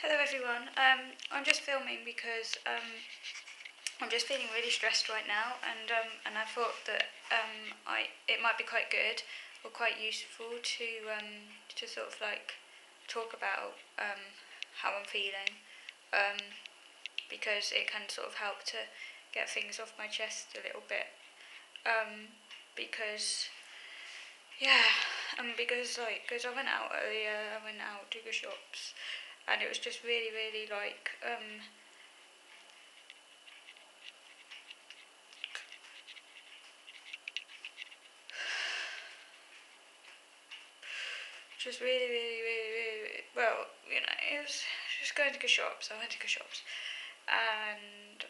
Hello everyone. I'm just filming because I'm just feeling really stressed right now, and I thought that it might be quite good or quite useful to sort of like talk about how I'm feeling, because it can sort of help to get things off my chest a little bit. Because because I went out earlier, I went out to the shops, and it was just really just really well, it was just going to the shops. I went to the shops, and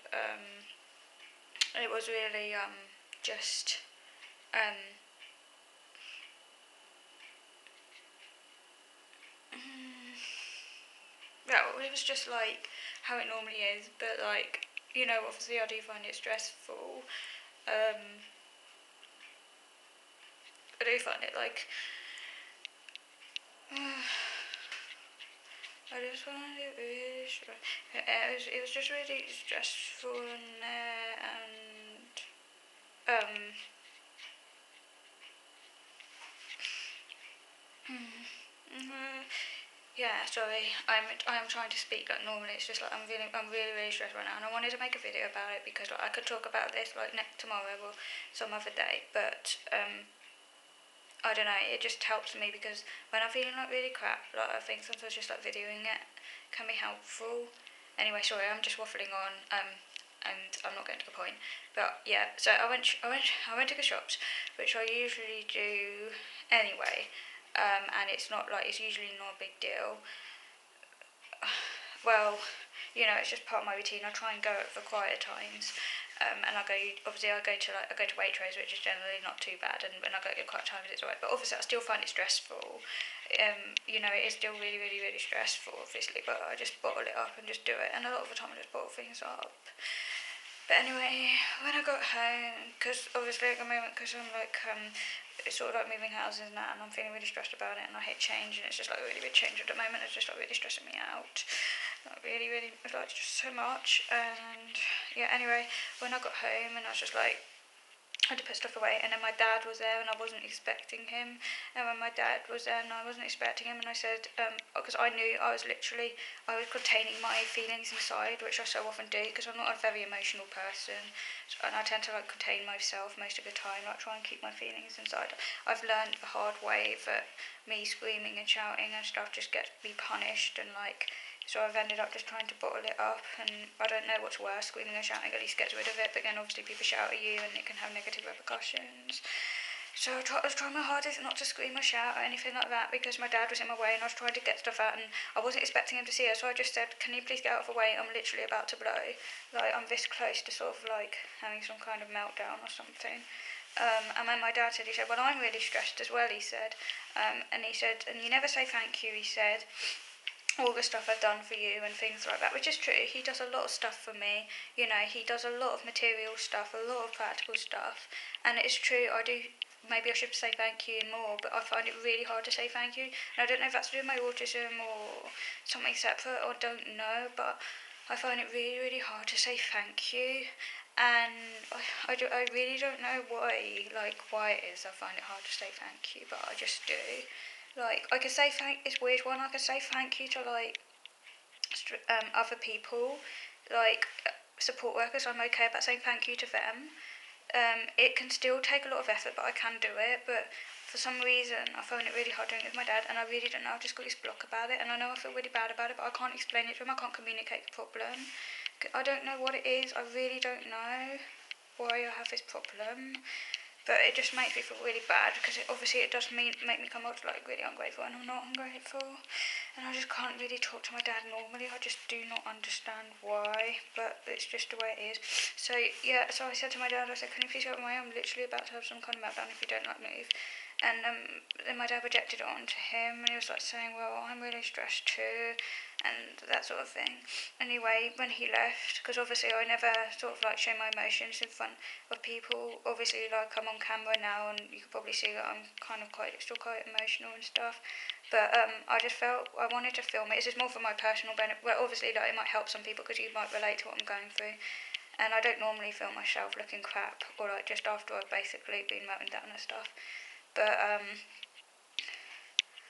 it was really just um well, it was just like how it normally is, but like, obviously I do find it stressful. I do find it like I just found it really it was just really stressful in there, and yeah, sorry. I'm trying to speak like normally. It's just like I'm really stressed right now, and I wanted to make a video about it because like, I could talk about this like tomorrow or some other day, but I don't know. It just helps me because when I'm feeling like really crap, like I think sometimes just like videoing it can be helpful. Anyway, sorry, I'm just waffling on. And I'm not getting to the point. But yeah, so I went to the shops, which I usually do anyway. And it's usually not a big deal. Well, it's just part of my routine. I try and go at the quieter times, and I go to Waitrose, which is generally not too bad, and when I go at quiet times, it's alright. But obviously, I still find it stressful. It is still really stressful, obviously. But I just bottle it up and just do it, and a lot of the time I just bottle things up. But anyway, when I got home, because obviously at the moment, because I'm like, it's sort of like moving houses and that, and I'm feeling really stressed about it, and I hate change, and it's just like a really big change at the moment. It's just like really stressing me out, like really, like just so much. And yeah, anyway, when I got home, and I was just like, I had to put stuff away, and then my dad was there, and I wasn't expecting him. And when my dad was there, and I wasn't expecting him, and I said, because I knew I was containing my feelings inside, which I so often do, because I'm not a very emotional person, and I tend to like contain myself most of the time, like try and keep my feelings inside. I've learned the hard way that me screaming and shouting and stuff just gets me punished, and like. So I've ended up just trying to bottle it up, and I don't know what's worse, screaming or shouting at least gets rid of it, but then obviously people shout at you and it can have negative repercussions. So I was trying my hardest not to scream or shout or anything like that because my dad was in my way and I was trying to get stuff out and I wasn't expecting him to see her, so I just said, can you please get out of the way, I'm literally about to blow. Like, I'm this close to sort of like having some kind of meltdown or something. And then my dad said, well, I'm really stressed as well, he said. And he said, and you never say thank you, he said. All the stuff I've done for you and things like that, which is true. He does a lot of stuff for me. He does a lot of material stuff, a lot of practical stuff, and it's true. Maybe I should say thank you more, but I find it really hard to say thank you. And I don't know if that's to do with my autism or something separate, or don't know, but I find it really hard to say thank you. And I really don't know why it is I find it hard to say thank you, but I just do. Like, I could say it's weird one, I could say thank you to, like, other people, like, support workers, I'm okay about saying thank you to them. It can still take a lot of effort, but I can do it, but for some reason, I find it really hard doing it with my dad, and I really don't know, I've just got this block about it, and I know I feel really bad about it, but I can't explain it to him, I can't communicate the problem. I don't know what it is, I really don't know why I have this problem. But it just makes me feel really bad because it does make me come off like really ungrateful, and I'm not ungrateful, and I just can't really talk to my dad normally. I just do not understand why, but it's just the way it is. So yeah, so I said to my dad, I said, can you please go away? I'm literally about to have some kind of meltdown if you don't like move. And then my dad projected it onto him, and he was like saying, well, I'm really stressed too. and that sort of thing. Anyway, when he left, because obviously I never sort of like show my emotions in front of people. Obviously, like I'm on camera now, and you can probably see that I'm kind of still quite emotional and stuff. But I just felt I wanted to film it. It's just more for my personal benefit. Well, obviously, like it might help some people because you might relate to what I'm going through. And I don't normally film myself looking crap or like just after I've basically been melting down and stuff. But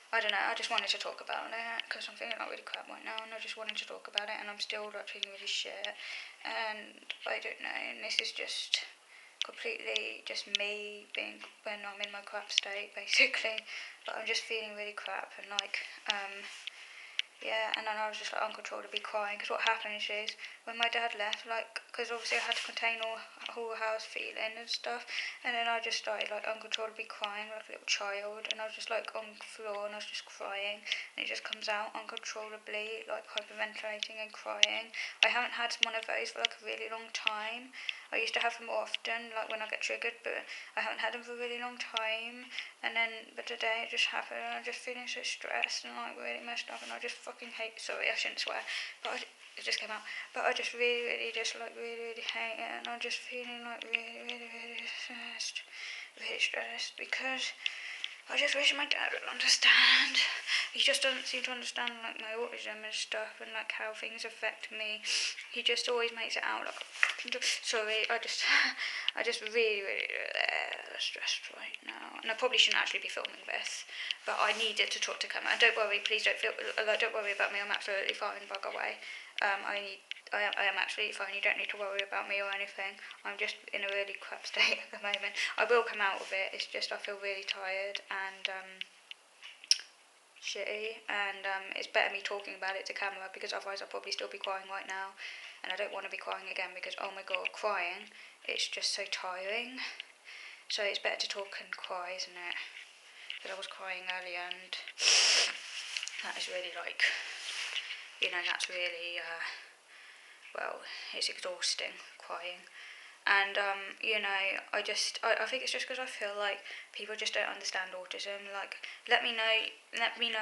I don't know, I just wanted to talk about it because I'm feeling like really crap right now, and I just wanted to talk about it, and I'm still like feeling really shit, and I don't know, and this is just completely just me being when I'm in my crap state basically, but I'm just feeling really crap, and like yeah, and then I was just like uncontrollably crying because what happened is when my dad left, like, because obviously I had to contain all how I was feeling and stuff, and then I just started like uncontrollably crying like a little child, and I was just like on the floor and I was just crying, and it just comes out uncontrollably, like hyperventilating and crying. I haven't had one of those for like a really long time. I used to have them more often, like when I get triggered, but I haven't had them for a really long time. And then, but today it just happened, and I'm just feeling so stressed and like really messed up, and I just fucking hate. Sorry, I shouldn't swear, but it just came out. But I just really hate it, and I'm just feeling like really stressed because I just wish my dad would understand. He just doesn't seem to understand like my autism and stuff and like how things affect me. He just always makes it out like sorry, I just really stressed right now. And I probably shouldn't actually be filming this, but I needed to talk to camera. And don't worry, please don't worry about me. I'm absolutely fine. Bug away. I am absolutely fine. You don't need to worry about me or anything. I'm just in a really crap state at the moment. I will come out of it. It's just I feel really tired and shitty, and it's better me talking about it to camera because otherwise I'll probably still be crying right now, and I don't want to be crying again because oh my god, crying, it's just so tiring. So it's better to talk and cry, isn't it? Because I was crying earlier, and that is really like, that's really well, it's exhausting crying. And I think it's just because I feel like people just don't understand autism. Like, let me know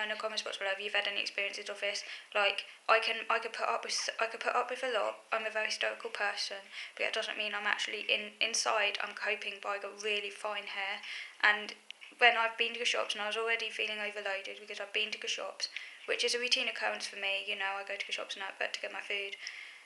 in the comments box below if you've had any experiences of this. Like, I could put up with a lot. I'm a very stoical person, but that doesn't mean I'm actually inside. I'm coping, but I got really fine hair. And when I've been to shops, and I was already feeling overloaded because I've been to shops, which is a routine occurrence for me. I go to shops now to get my food,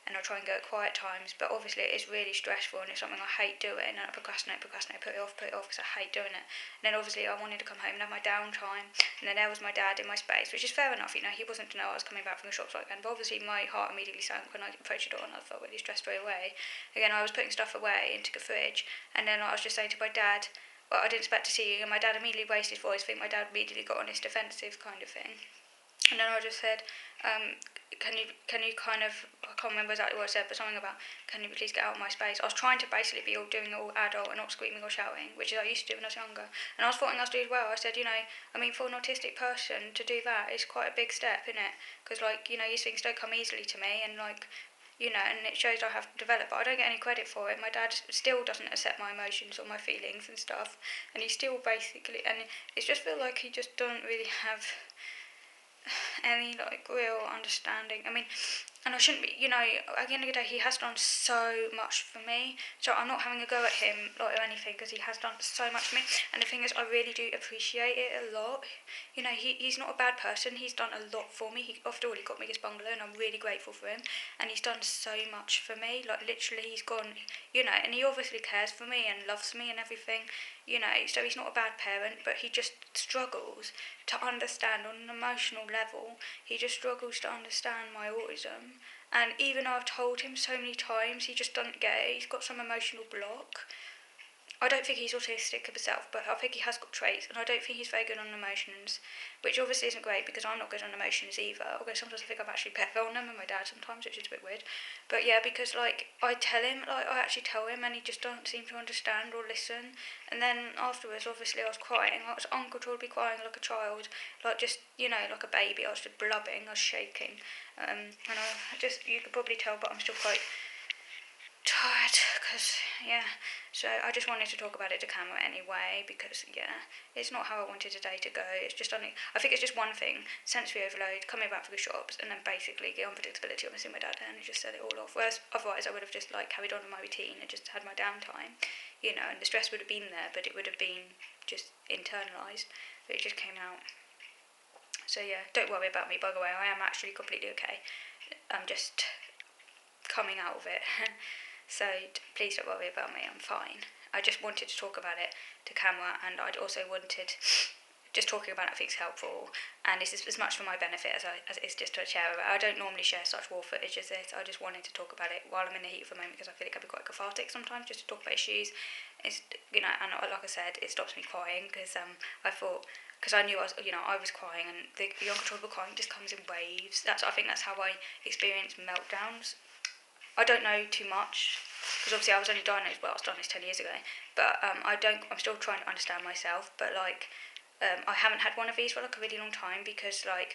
and I'll try and go at quiet times, but obviously it is really stressful and it's something I hate doing, and I procrastinate, put it off because I hate doing it. And then obviously I wanted to come home and have my downtime, and then there was my dad in my space, which is fair enough, he wasn't to know I was coming back from the shops like then, but obviously my heart immediately sank when I approached the door and I felt really stressed straight away. Again, I was putting stuff away into the fridge, and then I was just saying to my dad, well, I didn't expect to see you, and my dad immediately raised his voice. I think my dad immediately got on his defensive kind of thing. And then I just said, can you kind of, I can't remember exactly what I said, but something about, can you please get out of my space? I was trying to basically be doing all adult and not screaming or shouting, which I used to do when I was younger. And I was thought I was doing well. I said, for an autistic person to do that is quite a big step, isn't it? Because, these things don't come easily to me, and, and it shows I have developed, but I don't get any credit for it. My dad still doesn't accept my emotions or my feelings and stuff, and he still basically, and it just feels like he just doesn't really have any real understanding. I mean, and I shouldn't be, at the end of the day, he has done so much for me, so I'm not having a go at him or anything, because he has done so much for me. And the thing is, I really do appreciate it a lot. He's not a bad person. He's done a lot for me. After all, he got me this bungalow, and I'm really grateful for him, and he's done so much for me. Literally, he's gone, and he obviously cares for me and loves me and everything, so he's not a bad parent, but he just struggles to understand on an emotional level. He just struggles to understand my autism, and even though I've told him so many times, he just doesn't get it. He's got some emotional block. I don't think he's autistic himself, but I think he has got traits, and I don't think he's very good on emotions, which obviously isn't great because I'm not good on emotions either, although sometimes I think I'm actually better on them than my dad sometimes, which is a bit weird. But yeah, because I tell him, I actually tell him, and he just doesn't seem to understand or listen. And then afterwards, obviously I was crying. I was uncontrollably crying like a child, like a baby. I was just blubbing, I was shaking, and you could probably tell, but I'm still quite tired because, so I just wanted to talk about it to camera anyway because, it's not how I wanted today to go. It's just only, I think it's just one thing, sensory overload, coming back from the shops, and then basically the unpredictability of missing my dad, and it just set it all off. Whereas otherwise I would have just like carried on with my routine and just had my downtime, and the stress would have been there, but it would have been just internalised. So it just came out. So don't worry about me, by the way, I am actually completely okay. I'm just coming out of it. So please don't worry about me, I'm fine. I just wanted to talk about it to camera, and I'd also wanted, just talking about it I think is helpful, and this is as much for my benefit as it is just to share it. I don't normally share such raw footage as this. I just wanted to talk about it while I'm in the heat of the moment because I feel it can be quite cathartic sometimes just to talk about issues. It's, and like I said, it stops me crying because I thought, because I knew I was crying, and the uncontrollable crying just comes in waves. I think that's how I experience meltdowns. I don't know too much because obviously I was only diagnosed. Well, I was diagnosed 10 years ago, but I'm still trying to understand myself. But I haven't had one of these for like a really long time because I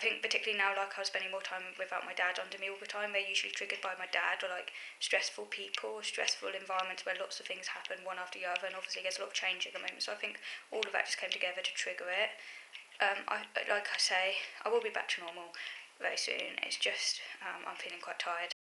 think particularly now I was spending more time without my dad under me all the time. They're usually triggered by my dad or like stressful people, stressful environments where lots of things happen one after the other, and obviously there's a lot of change at the moment. So I think all of that just came together to trigger it. Like I say, I will be back to normal very soon. It's just I'm feeling quite tired.